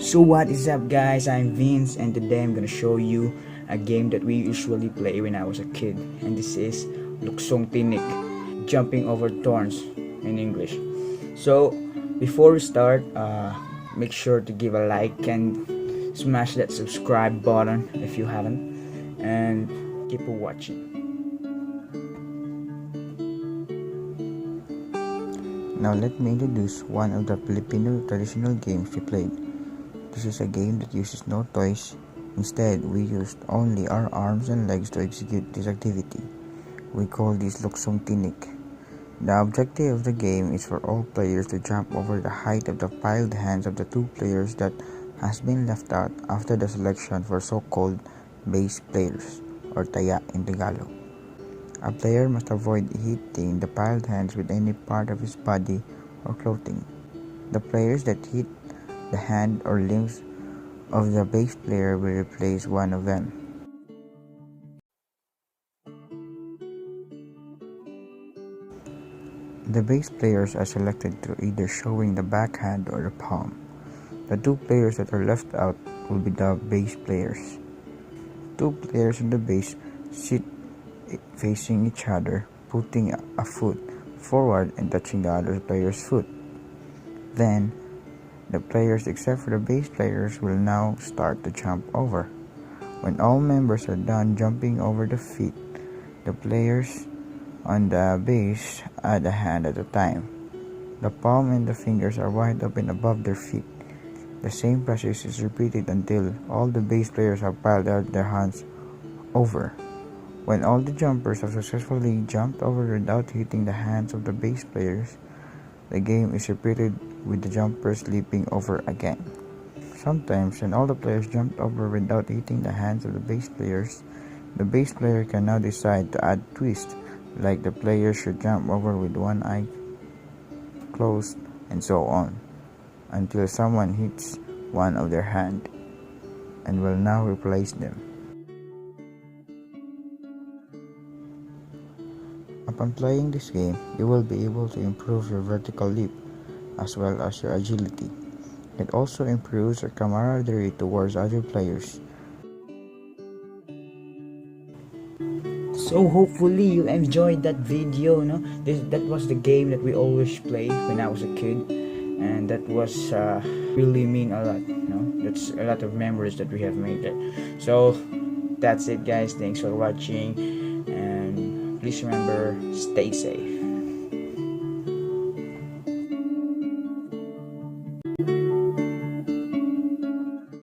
So what is up guys, I'm Vince and today I'm gonna show you a game that we usually play when I was a kid, and this is Luksong Tinik, jumping over thorns in English. So before we start, make sure to give a like and smash that subscribe button if you haven't, and keep watching. Now let me introduce one of the Filipino traditional games we played. This is a game that uses no toys. Instead, we used only our arms and legs to execute this activity. We call this Luksong Tinik. The objective of the game is for all players to jump over the height of the piled hands of the two players that has been left out after the selection for so-called base players, or taya in Tagalog. A player must avoid hitting the piled hands with any part of his body or clothing. The players that hit the hand or limbs of the base player will replace one of them. The base players are selected through either showing the backhand or the palm. The two players that are left out will be the base players. Two players on the base sit facing each other, putting a foot forward and touching the other player's foot. Then, the players except for the base players will now start to jump over. When all members are done jumping over the feet, the players on the base add a hand at a time. The palm and the fingers are wide open above their feet. The same process is repeated until all the base players have piled out their hands over. When all the jumpers have successfully jumped over without hitting the hands of the base players, the game is repeated with the jumpers leaping over again. Sometimes, when all the players jumped over without hitting the hands of the base player can now decide to add twist, like the player should jump over with one eye closed, and so on, until someone hits one of their hand and will now replace them. Upon playing this game, you will be able to improve your vertical leap as well as your agility. It also improves your camaraderie towards other players. So hopefully you enjoyed that video, no? That was the game that we always play when I was a kid, and that was really mean a lot, no? That's a lot of memories that we have made there. So that's it guys, thanks for watching, and please remember, stay safe.